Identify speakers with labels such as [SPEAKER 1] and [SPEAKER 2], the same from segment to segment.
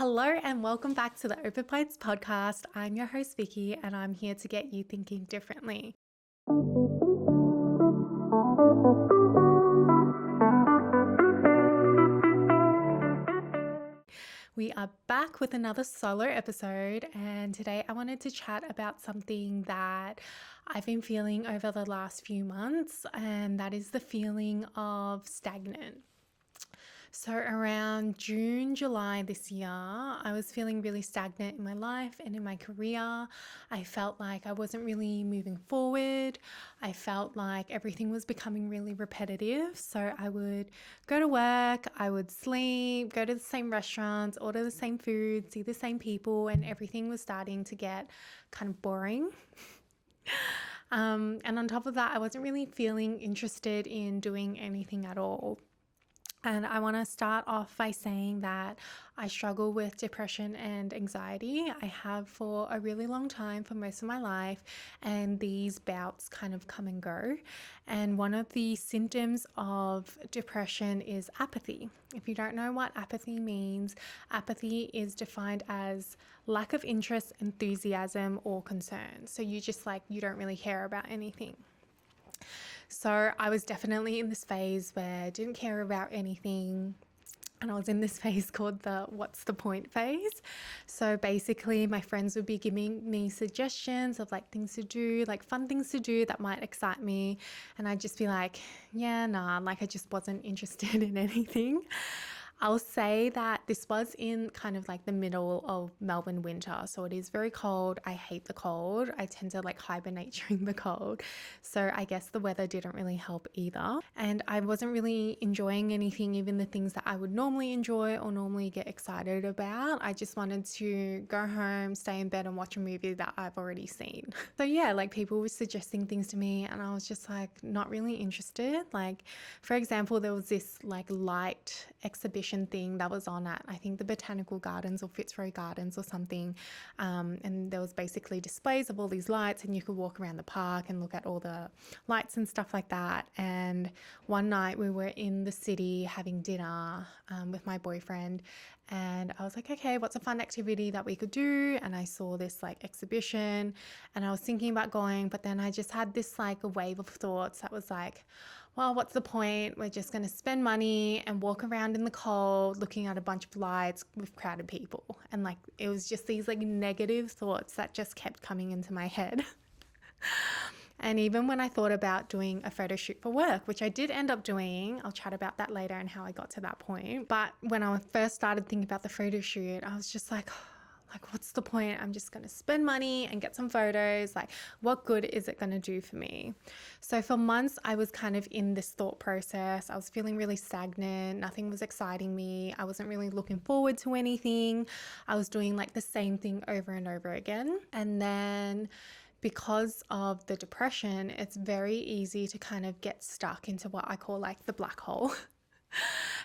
[SPEAKER 1] Hello and welcome back to the Overplates podcast. I'm your host Viki and I'm here to get you thinking differently. We are back with another solo episode, and today I wanted to chat about something that I've been feeling over the last few months, and that is the feeling of stagnant. So around June, July this year, I was feeling really stagnant in my life and in my career. I felt like I wasn't really moving forward. I felt like everything was becoming really repetitive. So I would go to work, I would sleep, go to the same restaurants, order the same food, see the same people, and everything was starting to get kind of boring. And on top of that, I wasn't really feeling interested in doing anything at all. And I want to start off by saying that I struggle with depression and anxiety. I have for a really long time, for most of my life, and these bouts kind of come and go. And one of the symptoms of depression is apathy. If you don't know what apathy means, apathy is defined as lack of interest, enthusiasm, or concern. So you don't really care about anything. So I was definitely in this phase where I didn't care about anything. And I was in this phase called the what's the point phase. So basically my friends would be giving me suggestions of things to do, fun things to do that might excite me. And I'd just be like, yeah, nah, I just wasn't interested in anything. I'll say that this was in kind of the middle of Melbourne winter. So it is very cold. I hate the cold. I tend to hibernate during the cold. So I guess the weather didn't really help either. And I wasn't really enjoying anything, even the things that I would normally enjoy or normally get excited about. I just wanted to go home, stay in bed and watch a movie that I've already seen. So yeah, people were suggesting things to me and I was just not really interested. For example, there was this light exhibition thing that was on at I think the Botanical Gardens or Fitzroy Gardens or something, and there was basically displays of all these lights and you could walk around the park and look at all the lights and stuff like that. And one night we were in the city having dinner with my boyfriend, and I was like, okay, what's a fun activity that we could do? And I saw this exhibition and I was thinking about going, but then I just had this a wave of thoughts that was well, what's the point? We're just going to spend money and walk around in the cold looking at a bunch of lights with crowded people. And it was just these negative thoughts that just kept coming into my head. And even when I thought about doing a photo shoot for work, which I did end up doing, I'll chat about that later and how I got to that point. But when I first started thinking about the photo shoot, I was just what's the point? I'm just going to spend money and get some photos. What good is it going to do for me? So for months, I was kind of in this thought process. I was feeling really stagnant. Nothing was exciting me. I wasn't really looking forward to anything. I was doing the same thing over and over again. And then because of the depression, it's very easy to kind of get stuck into what I call the black hole.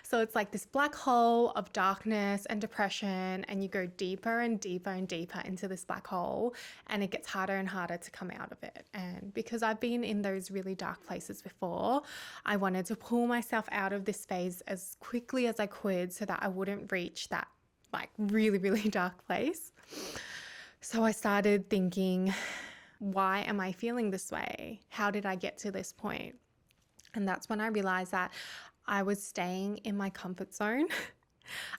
[SPEAKER 1] So it's this black hole of darkness and depression, and you go deeper and deeper and deeper into this black hole, and it gets harder and harder to come out of it. And because I've been in those really dark places before, I wanted to pull myself out of this phase as quickly as I could so that I wouldn't reach that really, really dark place. So I started thinking, why am I feeling this way? How did I get to this point? And that's when I realized that I was staying in my comfort zone.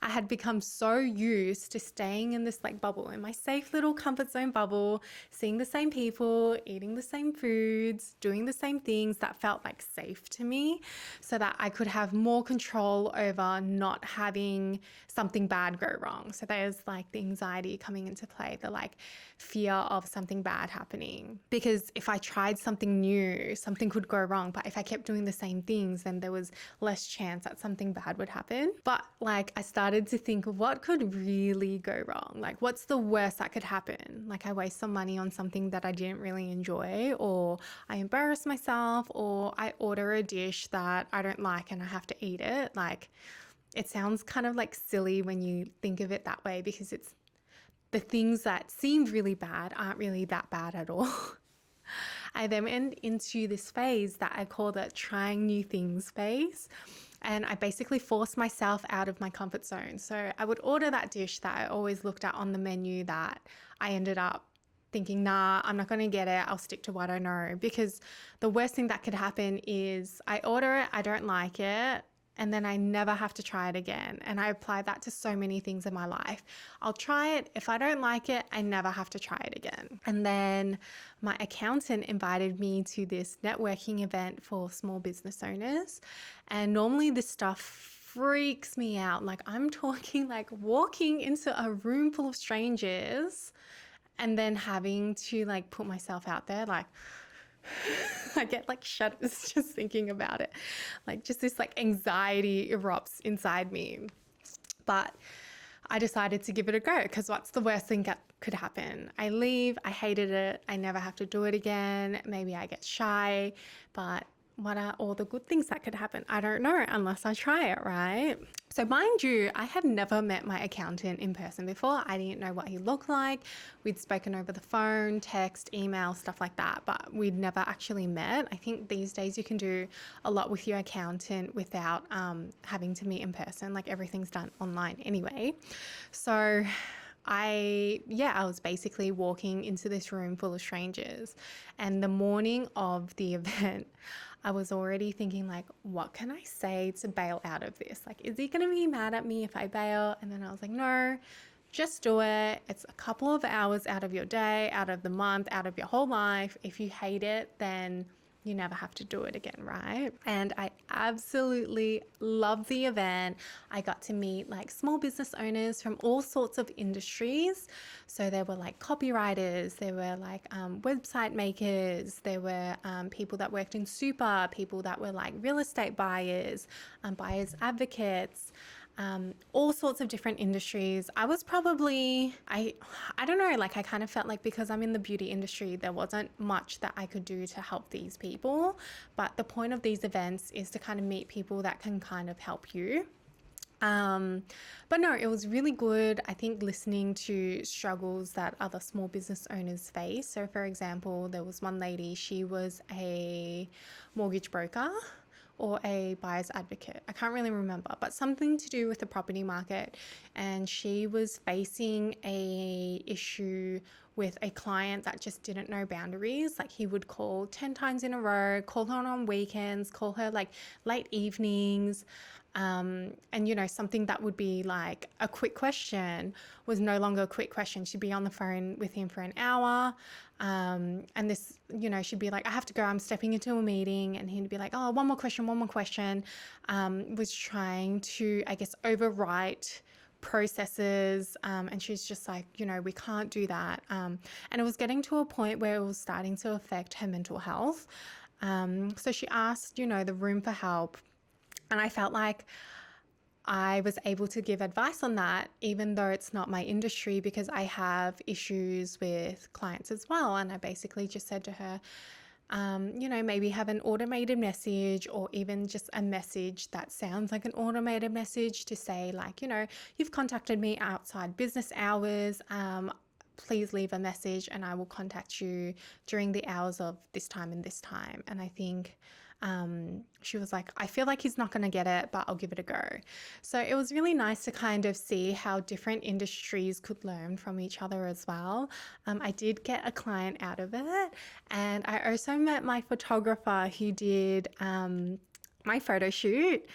[SPEAKER 1] I had become so used to staying in this bubble, in my safe little comfort zone bubble, seeing the same people, eating the same foods, doing the same things that felt safe to me, so that I could have more control over not having something bad go wrong. So there's the anxiety coming into play, the fear of something bad happening. Because if I tried something new, something could go wrong. But if I kept doing the same things, then there was less chance that something bad would happen. But I started to think, what could really go wrong? What's the worst that could happen? I waste some money on something that I didn't really enjoy, or I embarrass myself, or I order a dish that I don't like and I have to eat it. It sounds kind of silly when you think of it that way, because it's the things that seemed really bad aren't really that bad at all. I then went into this phase that I call the trying new things phase. And I basically forced myself out of my comfort zone. So I would order that dish that I always looked at on the menu that I ended up thinking, nah, I'm not going to get it. I'll stick to what I know. Because the worst thing that could happen is I order it, I don't like it, and then I never have to try it again. And I apply that to so many things in my life. I'll try it. If I don't like it, I never have to try it again. And then my accountant invited me to this networking event for small business owners. And normally this stuff freaks me out. Like, I'm talking like walking into a room full of strangers and then having to like put myself out there, like, I get like shudders just thinking about it. Like, just this like anxiety erupts inside me. But I decided to give it a go, because what's the worst thing that could happen? I leave, I hated it, I never have to do it again. Maybe I get shy, but what are all the good things that could happen? I don't know unless I try it, right? So mind you, I had never met my accountant in person before. I didn't know what he looked like. We'd spoken over the phone, text, email, stuff like that, but we'd never actually met. I think these days you can do a lot with your accountant without having to meet in person. Like, everything's done online anyway. So I was basically walking into this room full of strangers, and the morning of the event, I was already thinking, like, what can I say to bail out of this? Like, is he going to be mad at me if I bail? And then I was like, no, just do it. It's a couple of hours out of your day, out of the month, out of your whole life. If you hate it, then you never have to do it again, right? And I absolutely loved the event. I got to meet like small business owners from all sorts of industries. So there were like copywriters, there were like website makers, there were people that worked in super, people that were like real estate buyers, buyers advocates, all sorts of different industries. I was probably, I don't know, like I kind of felt like, because I'm in the beauty industry, there wasn't much that I could do to help these people. But the point of these events is to kind of meet people that can kind of help you. But no, it was really good. I think listening to struggles that other small business owners face. So for example, there was one lady, she was a mortgage broker or a buyer's advocate. I can't really remember, but something to do with the property market. And she was facing a issue with a client that just didn't know boundaries. Like, he would call 10 times in a row, call her on weekends, call her like late evenings. And, you know, something that would be like a quick question was no longer a quick question. She'd be on the phone with him for an hour. And this, you know, she'd be like, I have to go, I'm stepping into a meeting. And he'd be like, oh, one more question. Was trying to, I guess, overwrite processes. And she's just like, you know, we can't do that. And it was getting to a point where it was starting to affect her mental health. So she asked, you know, the room for help. And I felt like I was able to give advice on that, even though it's not my industry, because I have issues with clients as well. And I basically just said to her, you know, maybe have an automated message, or even just a message that sounds like an automated message to say, like, you know, you've contacted me outside business hours. Please leave a message and I will contact you during the hours of this time and this time. And I think she was like, I feel like he's not going to get it, but I'll give it a go. So it was really nice to kind of see how different industries could learn from each other as well. I did get a client out of it, and I also met my photographer who did my photo shoot.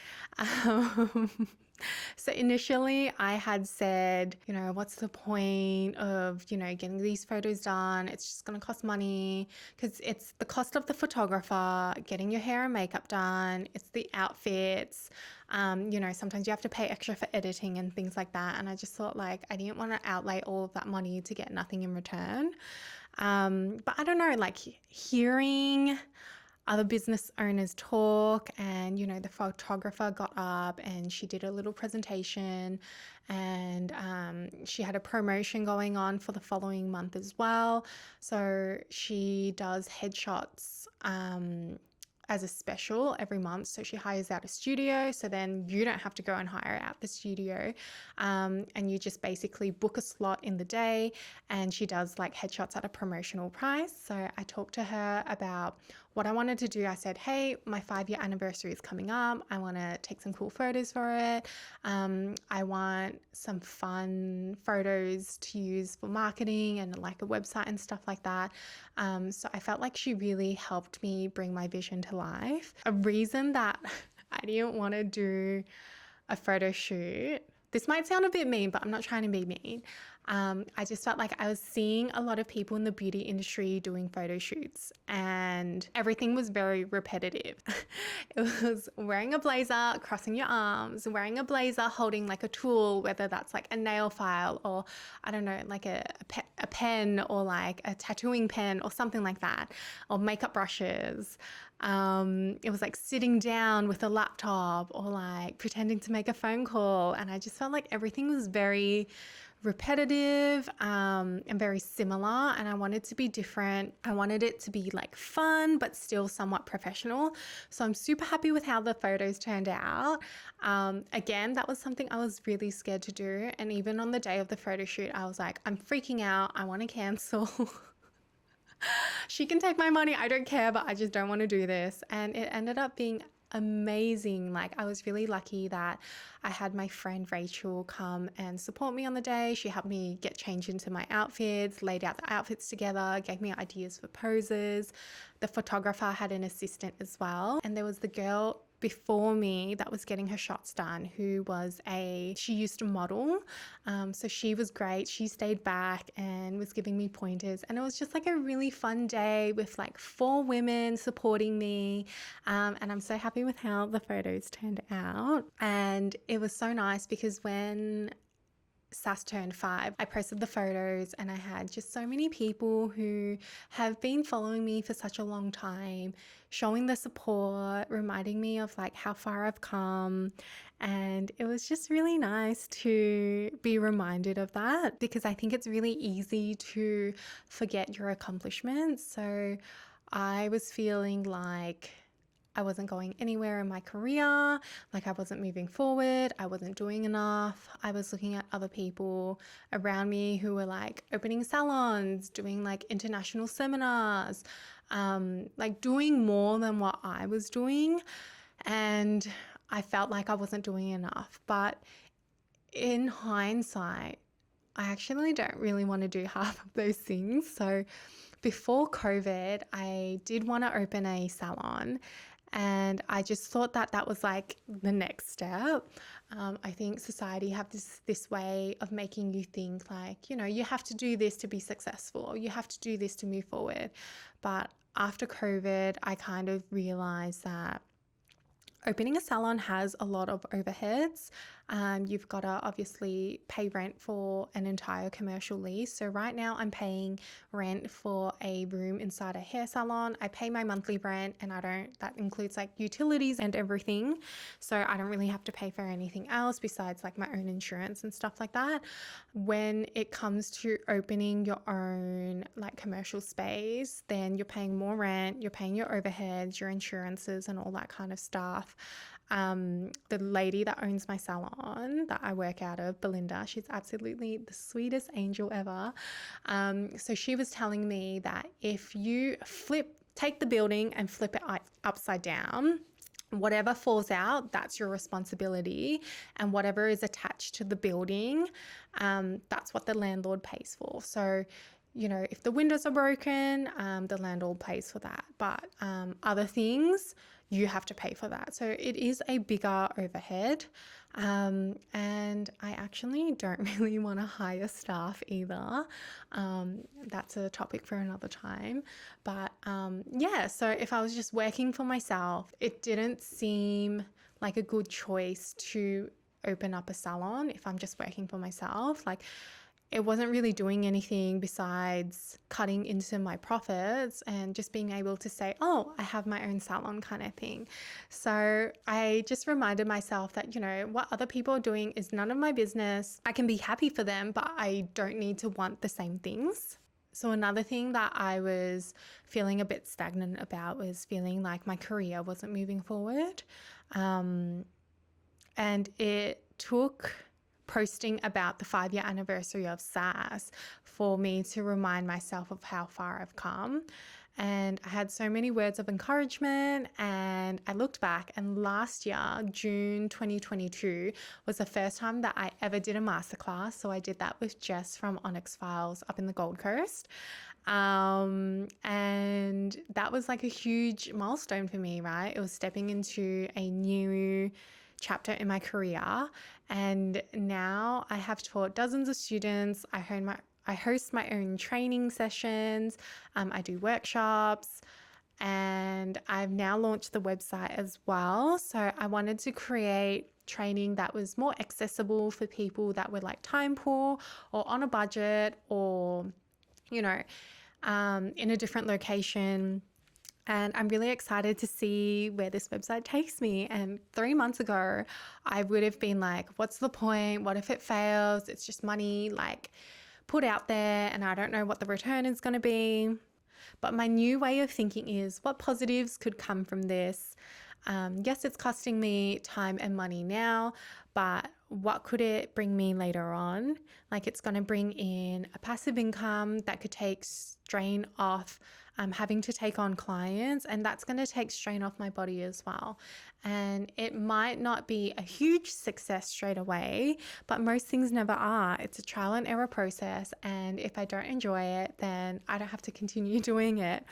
[SPEAKER 1] So initially I had said, you know, what's the point of, you know, getting these photos done? It's just going to cost money, because it's the cost of the photographer, getting your hair and makeup done. It's the outfits. You know, sometimes you have to pay extra for editing and things like that. And I just thought, like, I didn't want to outlay all of that money to get nothing in return. But I don't know, like, hearing other business owners talk, and, you know, the photographer got up and she did a little presentation, and she had a promotion going on for the following month as well. So she does headshots as a special every month. So she hires out a studio, so then you don't have to go and hire out the studio, and you just basically book a slot in the day, and she does like headshots at a promotional price. So I talked to her about what I wanted to do. I said, hey, my 5-year anniversary is coming up. I want to take some cool photos for it. I want some fun photos to use for marketing and like a website and stuff like that. So I felt like she really helped me bring my vision to life. A reason that I didn't want to do a photo shoot, this might sound a bit mean, but I'm not trying to be mean. I just felt like I was seeing a lot of people in the beauty industry doing photo shoots, and everything was very repetitive. It was wearing a blazer, crossing your arms, wearing a blazer, holding like a tool, whether that's like a nail file or I don't know, like a pen or like a tattooing pen or something like that, or makeup brushes. It was like sitting down with a laptop or like pretending to make a phone call. And I just felt like everything was very repetitive and very similar, and I wanted to be different. I wanted it to be like fun but still somewhat professional. So I'm super happy with how the photos turned out. Again, that was something I was really scared to do, and even on the day of the photo shoot I was like, I'm freaking out, I want to cancel. She can take my money, I don't care, but I just don't want to do this. And it ended up being amazing. Like, I was really lucky that I had my friend Rachel come and support me on the day. She helped me get changed into my outfits, laid out the outfits together, gave me ideas for poses. The photographer had an assistant as well. And there was the girl before me that was getting her shots done, who she used to model. So she was great. She stayed back and was giving me pointers. And it was just like a really fun day with like 4 women supporting me. And I'm so happy with how the photos turned out. And it was so nice because when Sass turned 5, I posted the photos and I had just so many people who have been following me for such a long time, showing the support, reminding me of like how far I've come. And it was just really nice to be reminded of that, because I think it's really easy to forget your accomplishments. So I was feeling like I wasn't going anywhere in my career, like I wasn't moving forward, I wasn't doing enough. I was looking at other people around me who were like opening salons, doing like international seminars, like doing more than what I was doing. And I felt like I wasn't doing enough. But in hindsight, I actually don't really want to do half of those things. So before COVID, I did want to open a salon, and I just thought that that was like the next step. I think society have this way of making you think like, you know, you have to do this to be successful, or you have to do this to move forward. But after COVID, I kind of realized that opening a salon has a lot of overheads. You've got to obviously pay rent for an entire commercial lease. So right now I'm paying rent for a room inside a hair salon. I pay my monthly rent, and that includes like utilities and everything. So I don't really have to pay for anything else besides like my own insurance and stuff like that. When it comes to opening your own like commercial space, then you're paying more rent, you're paying your overheads, your insurances and all that kind of stuff. The lady that owns my salon that I work out of, Belinda, she's absolutely the sweetest angel ever. So she was telling me that if you take the building and flip it upside down, whatever falls out, that's your responsibility. And whatever is attached to the building, that's what the landlord pays for. So, you know, if the windows are broken, the landlord pays for that. But other things, you have to pay for that. So it is a bigger overhead. And I actually don't really want to hire staff either. That's a topic for another time. But yeah, so if I was just working for myself, it didn't seem like a good choice to open up a salon if I'm just working for myself. Like, it wasn't really doing anything besides cutting into my profits and just being able to say, oh, I have my own salon kind of thing. So I just reminded myself that, you know, what other people are doing is none of my business. I can be happy for them, but I don't need to want the same things. So another thing that I was feeling a bit stagnant about was feeling like my career wasn't moving forward. And it took posting about the 5-year anniversary of SaaS for me to remind myself of how far I've come. And I had so many words of encouragement, and I looked back, and last year, June 2022, was the first time that I ever did a masterclass. So I did that with Jess from Onyx Files up in the Gold Coast. And that was like a huge milestone for me, right? It was stepping into a new chapter in my career, and now I have taught dozens of students. I host my own training sessions. I do workshops, and I've now launched the website as well. So I wanted to create training that was more accessible for people that were like time poor or on a budget, or you know, in a different location. And I'm really excited to see where this website takes me. And 3 months ago, I would have been like, what's the point? What if it fails? It's just money like put out there, and I don't know what the return is going to be. But my new way of thinking is, what positives could come from this? Yes, it's costing me time and money now, but what could it bring me later on? Like, it's going to bring in a passive income that could take strain off having to take on clients, and that's going to take strain off my body as well. And it might not be a huge success straight away, but most things never are. It's a trial and error process, and if I don't enjoy it, then I don't have to continue doing it.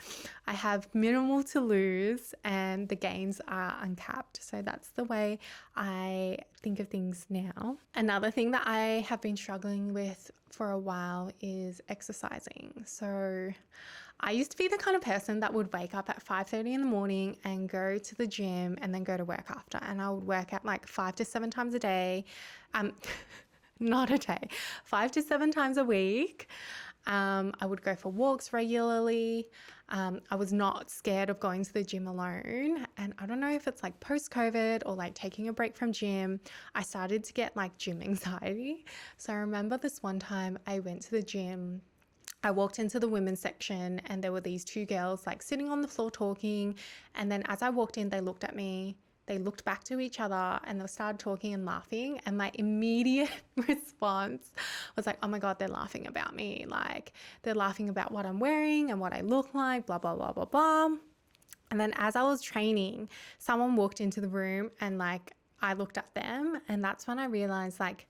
[SPEAKER 1] I have minimal to lose, and the gains are uncapped. So that's the way I think of things now. Another thing that I have been struggling with for a while is exercising. So I used to be the kind of person that would wake up at 5:30 in the morning and go to the gym and then go to work after. And I would work out like 5 to 7 times a day. Not a day, 5 to 7 times a week. I would go for walks regularly. I was not scared of going to the gym alone. And I don't know if it's like post-COVID or like taking a break from gym, I started to get like gym anxiety. So I remember this one time I went to the gym. I walked into the women's section, and there were these 2 girls like sitting on the floor talking. And then as I walked in, they looked at me, they looked back to each other, and they started talking and laughing. And my immediate response was like, oh my God, they're laughing about me. Like, they're laughing about what I'm wearing and what I look like, blah, blah, blah, blah, blah. And then as I was training, someone walked into the room, and like I looked at them, and that's when I realized, like,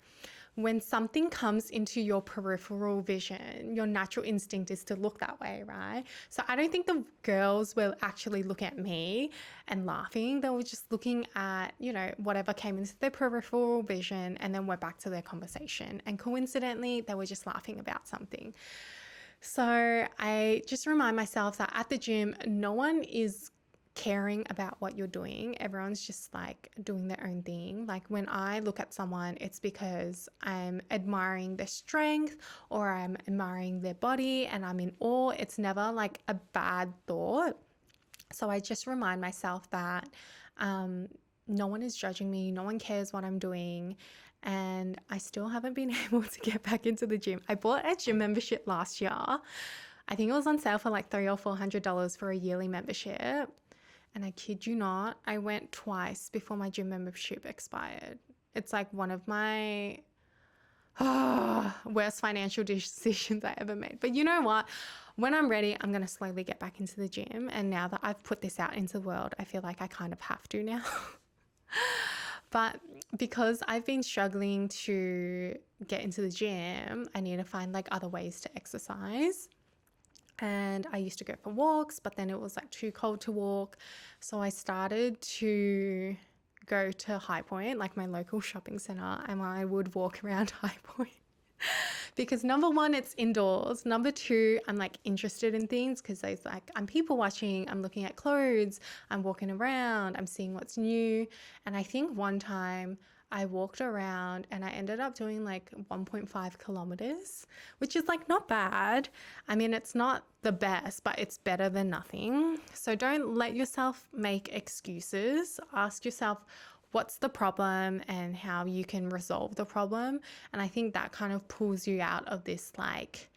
[SPEAKER 1] when something comes into your peripheral vision, your natural instinct is to look that way, right? So I don't think the girls were actually looking at me and laughing. They were just looking at, whatever came into their peripheral vision, and then went back to their conversation. And coincidentally, they were just laughing about something. So I just remind myself that at the gym, no one is caring about what you're doing. Everyone's just like doing their own thing. Like, when I look at someone, it's because I'm admiring their strength or I'm admiring their body and I'm in awe. It's never like a bad thought. So I just remind myself that no one is judging me, no one cares what I'm doing. And I still haven't been able to get back into the gym. I bought a gym membership last year. I think it was on sale for like $300 or $400 for a yearly membership. And I kid you not, I went twice before my gym membership expired. It's like one of my worst financial decisions I ever made. But you know what? When I'm ready, I'm going to slowly get back into the gym. And now that I've put this out into the world, I feel like I kind of have to now. But because I've been struggling to get into the gym, I need to find like other ways to exercise. And I used to go for walks, but then it was like too cold to walk. So I started to go to High Point, like my local shopping center, and I would walk around High Point. Because number one, it's indoors. Number two, I'm like interested in things because there's like, I'm people watching, I'm looking at clothes, I'm walking around, I'm seeing what's new. And I think one time I walked around and I ended up doing like 1.5 kilometers, which is like not bad. I mean, it's not the best, but it's better than nothing. So don't let yourself make excuses. Ask yourself, what's the problem and how you can resolve the problem. And I think that kind of pulls you out of this like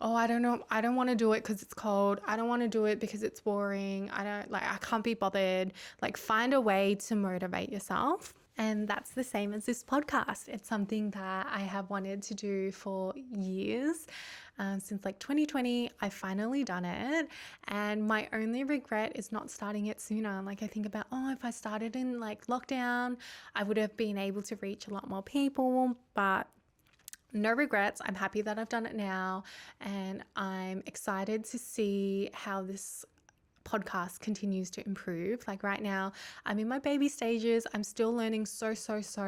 [SPEAKER 1] oh, I don't know, I don't want to do it because it's cold. I don't want to do it because it's boring. I can't be bothered. Like, find a way to motivate yourself. And that's the same as this podcast. It's something that I have wanted to do for years. Since like 2020, I've finally done it. And my only regret is not starting it sooner. Like, I think about, oh, if I started in like lockdown, I would have been able to reach a lot more people. But no regrets. I'm happy that I've done it now. And I'm excited to see how this podcast continues to improve. Like right now, I'm in my baby stages. I'm still learning so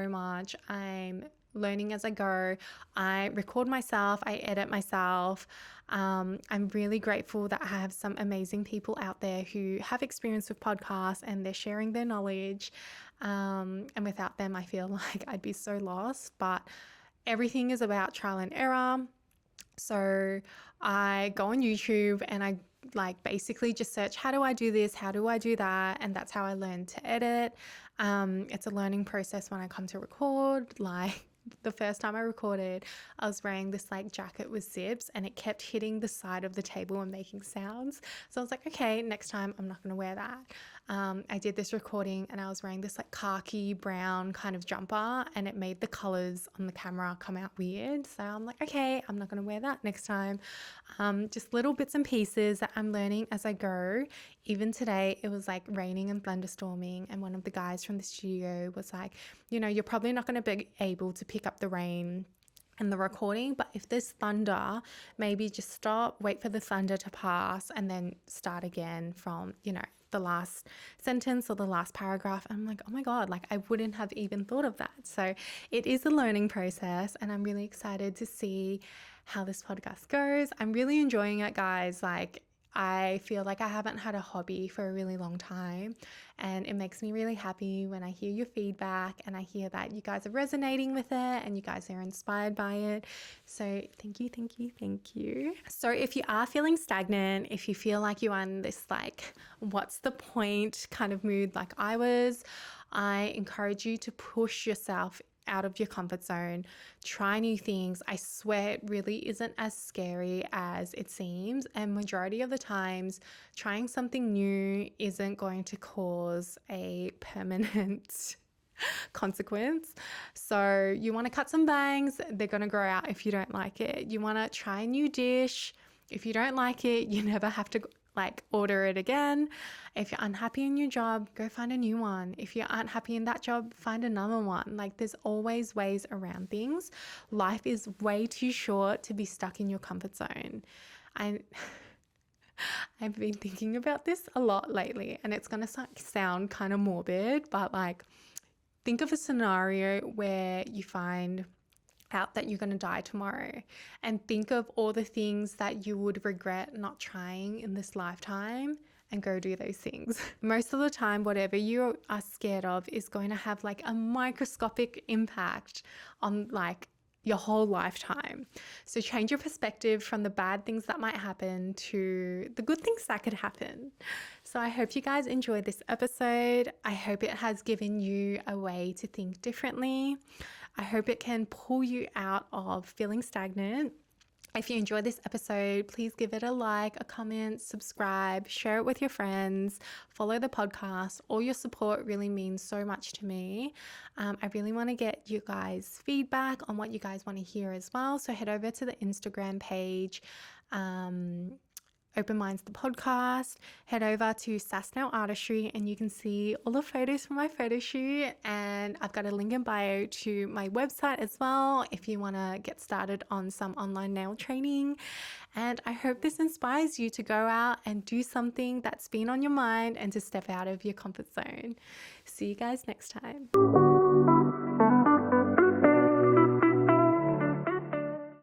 [SPEAKER 1] much. I'm learning as I go. I record myself, I edit myself. I'm really grateful that I have some amazing people out there who have experience with podcasts and they're sharing their knowledge. And without them, I feel like I'd be so lost. But everything is about trial and error. So I go on YouTube and I like basically just search, how do I do this? How do I do that? And that's how I learned to edit. It's a learning process when I come to record. Like the first time I recorded, I was wearing this like jacket with zips and it kept hitting the side of the table and making sounds. So I was like, okay, next time I'm not going to wear that. I did this recording and I was wearing this like khaki brown kind of jumper and it made the colors on the camera come out weird. So I'm like, okay, I'm not going to wear that next time. Just little bits and pieces that I'm learning as I go. Even today, it was like raining and thunderstorming. And one of the guys from the studio was like, you know, you're probably not going to be able to pick up the rain and the recording, but if there's thunder, maybe just stop, wait for the thunder to pass and then start again from, you know, the last sentence or the last paragraph. And I'm like, oh my God, like I wouldn't have even thought of that. So it is a learning process and I'm really excited to see how this podcast goes. I'm really enjoying it, guys. Like I feel like I haven't had a hobby for a really long time and it makes me really happy when I hear your feedback and I hear that you guys are resonating with it and you guys are inspired by it. So thank you. So if you are feeling stagnant, if you feel like you're in this like, what's the point kind of mood like I was, I encourage you to push yourself out of your comfort zone, try new things. I swear it really isn't as scary as it seems. And majority of the times, trying something new isn't going to cause a permanent consequence. So you want to cut some bangs, they're going to grow out if you don't like it. You want to try a new dish. If you don't like it, you never have to like order it again. If you're unhappy in your job, go find a new one. If you aren't happy in that job, find another one. Like there's always ways around things. Life is way too short to be stuck in your comfort zone. I've been thinking about this a lot lately and it's going to sound kind of morbid, but like think of a scenario where you find out that you're going to die tomorrow and think of all the things that you would regret not trying in this lifetime and go do those things. Most of the time, whatever you are scared of is going to have like a microscopic impact on like your whole lifetime. So change your perspective from the bad things that might happen to the good things that could happen. So I hope you guys enjoyed this episode. I hope it has given you a way to think differently. I hope it can pull you out of feeling stagnant. If you enjoyed this episode, please give it a like, a comment, subscribe, share it with your friends, follow the podcast. All your support really means so much to me. I really want to get you guys feedback on what you guys want to hear as well. So head over to the Instagram page, Open Minds the podcast, head over to Stagnant Artistry and you can see all the photos from my photo shoot, and I've got a link in bio to my website as well if you want to get started on some online nail training. And I hope this inspires you to go out and do something that's been on your mind and to step out of your comfort zone. See you guys next time.